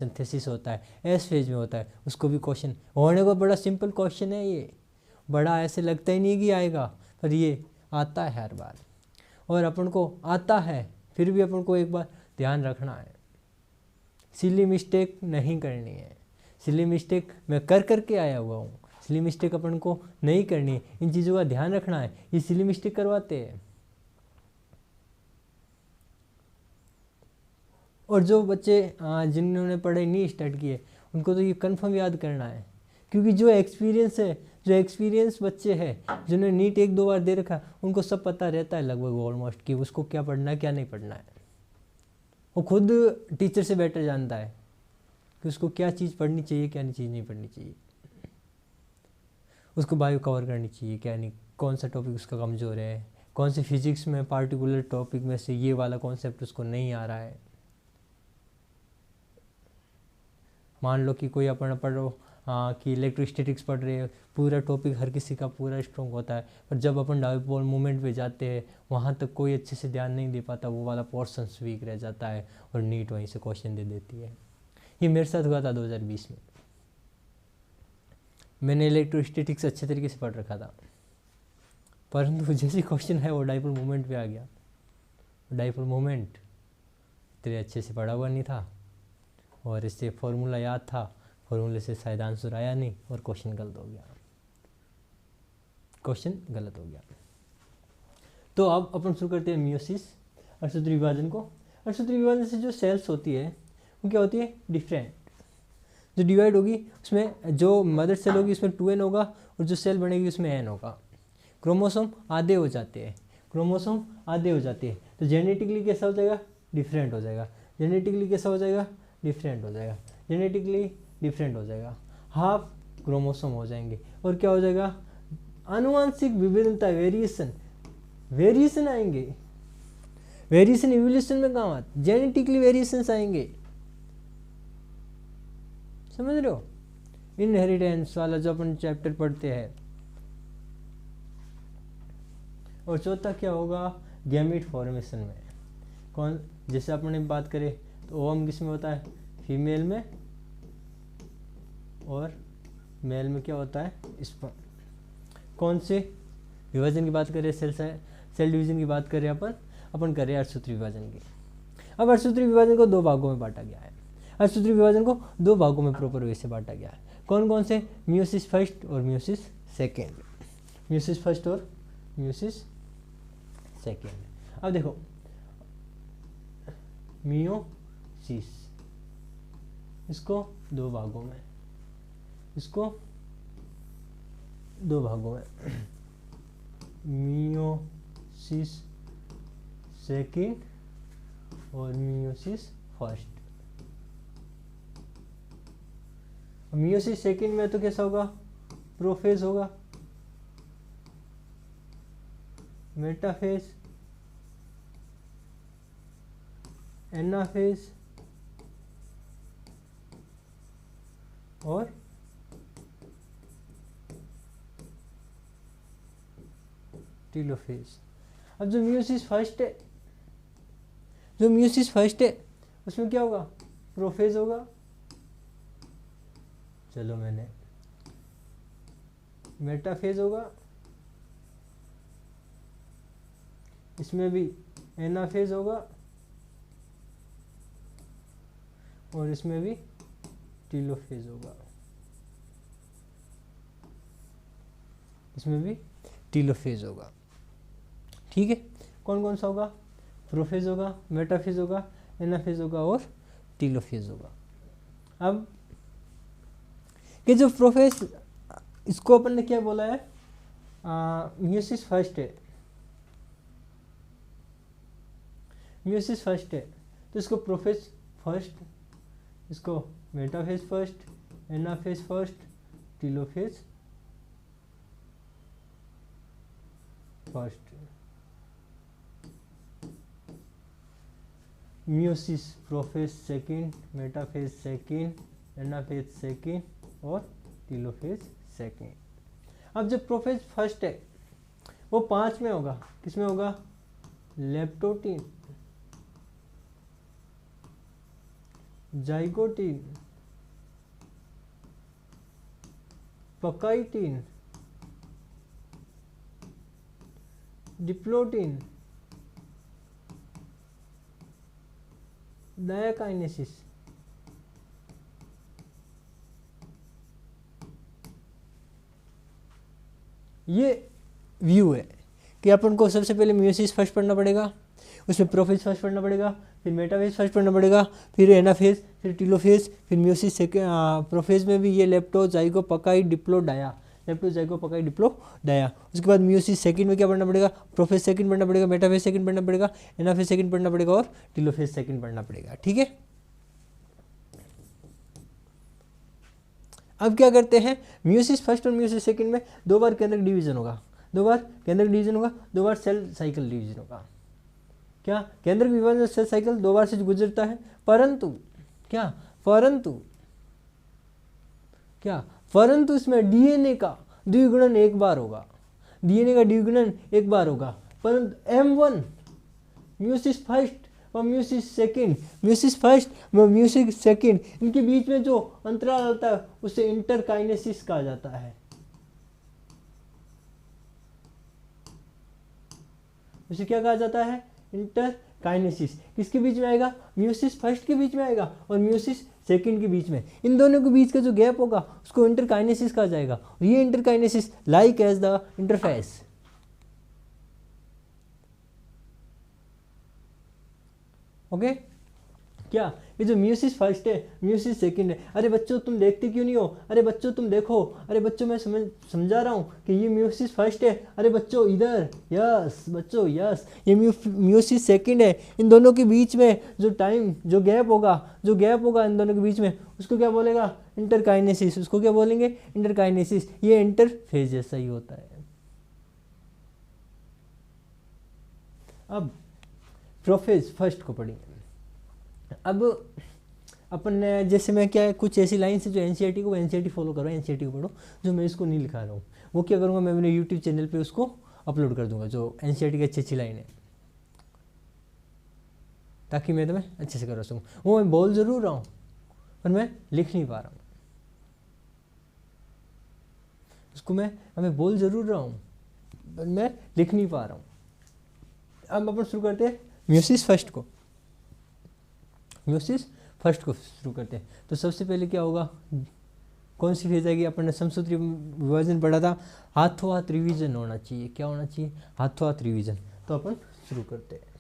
Synthesis होता है, S phase में होता है, उसको भी क्वेश्चन होने को बड़ा सिंपल क्वेश्चन है ये, बड़ा ऐसे लगता ही नहीं कि आएगा, पर ये आता है हर बार। और अपन को आता है फिर भी अपन को एक बार ध्यान रखना है, सिली मिस्टेक नहीं करनी है। सिली मिस्टेक मैं कर करके आया हुआ हूँ, सिली मिस्टेक अपन को नहीं करनी है, इन चीज़ों का ध्यान रखना है। ये सिली मिस्टेक करवाते हैं। और जो बच्चे जिन्होंने पढ़ाई नहीं स्टार्ट की है उनको तो ये कन्फर्म याद करना है, क्योंकि जो एक्सपीरियंस बच्चे हैं जिन्होंने नीट 1-2 बार दे रखा उनको सब पता रहता है लगभग ऑलमोस्ट कि उसको क्या पढ़ना है क्या नहीं पढ़ना है। वो खुद टीचर से बेटर जानता है कि उसको क्या चीज़ पढ़नी चाहिए क्या चीज़ नहीं पढ़नी चाहिए, उसको बायो कवर करनी चाहिए क्या नहीं, कौन सा टॉपिक उसका कमज़ोर है, कौन से फिजिक्स में पार्टिकुलर टॉपिक में से ये वाला कॉन्सेप्ट उसको नहीं आ रहा है। मान लो कि कोई अपन पढ़ लो कि इलेक्ट्रोस्टैटिक्स पढ़ रहे हैं, पूरा टॉपिक हर किसी का पूरा स्ट्रॉन्ग होता है, पर जब अपन डाइपोल मूवमेंट पे जाते हैं वहाँ तक कोई अच्छे से ध्यान नहीं दे पाता, वो वाला पोर्शन वीक रह जाता है और नीट वहीं से क्वेश्चन दे देती है। ये मेरे साथ हुआ था 2020 में। मैंने इलेक्ट्रोस्टैटिक्स अच्छे तरीके से पढ़ रखा था, परंतु जैसे क्वेश्चन है वो डाइपोल मूवमेंट पे आ गया। डाइपोल मूवमेंट इतने अच्छे से पढ़ा हुआ नहीं था और इससे फॉर्मूला याद था, फॉर्मूले से शायद आंसर आया नहीं और क्वेश्चन गलत हो गया। तो अब अपन शुरू करते हैं मियोसिस, अर्थसूत्री विभाजन को। अर्थसूत्री विभाजन से जो सेल्स होती है वो क्या होती है, डिफरेंट। जो डिवाइड होगी उसमें जो मदर सेल होगी उसमें 2n होगा और जो सेल बनेगी उसमें n होगा। क्रोमोसोम आधे हो जाते हैं, तो जेनेटिकली कैसा हो जाएगा, डिफरेंट हो जाएगा। जेनेटिकली डिफरेंट हो जाएगा, हाफ क्रोमोसोम हो जाएंगे। और क्या हो जाएगा, आनुवांशिक विभिन्नता, वेरिएशन आएंगे। वेरिएशन इवोल्यूशन में काम आते, जेनेटिकली वेरिएशंस आएंगे, समझ रहे हो। इनहेरिटेंस वाला जो अपन चैप्टर पढ़ते हैं। और चौथा क्या होगा, गैमेट फॉर्मेशन में कौन, जैसे अपने बात करें तो ओवम किस में होता है, फीमेल में, और मेल में क्या होता है, स्पर्म। कौन से विभाजन की बात करें, सेल डिवीजन की बात करें, अपन करें अर्थसूत्री विभाजन की। अब अर्थसूत्री विभाजन को 2 भागों में बांटा गया है। अर्थसूत्री विभाजन को 2 भागों में प्रॉपर वे से बांटा गया है। कौन कौन से, मियोसिस फर्स्ट और मियोसिस सेकेंड। अब देखो मियोसिस, इसको 2 भागों में, मियोसिस सेकेंड और मियोसिस फर्स्ट। मियोसिस सेकेंड में तो कैसा होगा, प्रोफेज होगा, मेटाफेज, एनाफेज और टीलोफेज। अब जो मियोसिस फर्स्ट है उसमें क्या होगा, प्रोफेज होगा, चलो मैंने मेटाफेज होगा, इसमें भी एनाफेज होगा और इसमें भी टीलोफेज होगा, ठीक है। कौन कौन सा होगा, प्रोफेज होगा, मेटाफेज होगा, एनाफेज होगा और टीलोफेज होगा। अब कि जो प्रोफेज, इसको अपन ने क्या बोला है, मियोसिस फर्स्ट है, तो इसको प्रोफेज फर्स्ट, इसको metaphase first, anaphase first, telophase first. Meiosis prophase second, metaphase second, anaphase second और टीलोफेज सेकेंड। अब जब प्रोफेज फर्स्ट है वो 5 में होगा, किसमें होगा, लेप्टोटीन, जाइगोटीन, पकाइटीन, डिप्लोटीन, डायाकाइनेसिस। ये व्यू है कि अपन को सबसे पहले मियोसिस फर्स्ट पढ़ना पड़ेगा, उसमें प्रोफेज फर्स्ट पढ़ना पड़ेगा, फिर मेटाफेज फर्स्ट पढ़ना पड़ेगा, फिर एनाफेज, फिर टीलोफेज, फिर मियोसिस सेकेंड। प्रोफेज में भी ये लेप्टो जाइगो पकाई डिप्लो डाया, लेप्टो जाइगो पकाई डिप्लो डाया। उसके बाद मियोसिस सेकंड में क्या पढ़ना पड़ेगा, प्रोफेज सेकंड पढ़ना पड़ेगा, मेटाफेज सेकंड पढ़ना पड़ेगा, एनाफेज सेकंड पढ़ना पड़ेगा और टीलोफेज सेकंड पढ़ना पड़ेगा। ठीक है, अब क्या करते हैं, मियोसिस फर्स्ट और मियोसिस सेकंड में 2 बार केंद्रक डिवीजन होगा, 2 बार केंद्रक डिवीजन होगा, 2 बार सेल साइकिल डिवीजन होगा। क्या केंद्रक विभाजन सेल साइकिल 2 बार से गुजरता है, परंतु परंतु इसमें डीएनए का द्विगुणन 1 बार होगा, डीएनए का द्विगुणन 1 बार होगा। परंतु M1 मियोसिस फर्स्ट और मियोसिस सेकंड, मियोसिस फर्स्ट और मियोसिस सेकंड, इनके बीच में जो अंतराल आता है उसे इंटरकाइनेसिस कहा जाता है। उसे क्या कहा जाता है, इंटरकाइनेसिस। किसके बीच में आएगा, मियोसिस फर्स्ट के बीच में आएगा और मियोसिस सेकंड के बीच में। इन दोनों के बीच का जो गैप होगा उसको इंटरकाइनेसिस कहा जाएगा। और ये interkinesis like as the interphase. Okay, क्या ये जो मियोसिस फर्स्ट है, मियोसिस सेकंड है, अरे बच्चों तुम देखते क्यों नहीं हो, अरे बच्चों तुम देखो, अरे बच्चों मैं समझा रहा हूँ कि ये मियोसिस फर्स्ट है, अरे बच्चों इधर, यस बच्चों यस, ये मियोसिस सेकंड है। इन दोनों के बीच में जो टाइम, जो गैप होगा इन दोनों के बीच में, उसको क्या बोलेगा, इंटरकाइनेसिस। उसको क्या बोलेंगे, इंटरकाइनेसिस। ये इंटरफेज जैसा ही होता है। अब प्रोफेज फर्स्ट को पढ़ेंगे। अब अपन ने जैसे मैं क्या है, कुछ ऐसी लाइन से जो एनसीईआरटी को, एनसीईआरटी फॉलो करो, एनसीईआरटी को पढ़ो, जो मैं इसको नहीं लिखा रहा हूँ वो क्या करूँगा, मैं अपने यूट्यूब चैनल पे उसको अपलोड कर दूंगा, जो एनसीईआरटी की अच्छी अच्छी लाइन है, ताकि मैं तुम्हें अच्छे से करा सकूँ। वो मैं बोल ज़रूर रहा हूँ पर मैं लिख नहीं पा रहा हूँ, उसको मैं बोल ज़रूर रहा हूँ पर मैं लिख नहीं पा रहा हूँ। अब अपन शुरू करते हैं मियोसिस फर्स्ट को, मियोसिस फर्स्ट को शुरू करते हैं। तो सबसे पहले क्या होगा, कौन सी फेज आएगी, अपन ने समसूत्री विभाजन पढ़ा था, हाथों हाथ रिवीजन होना चाहिए। क्या होना चाहिए, हाथों हाथ रिवीजन। तो अपन शुरू करते हैं।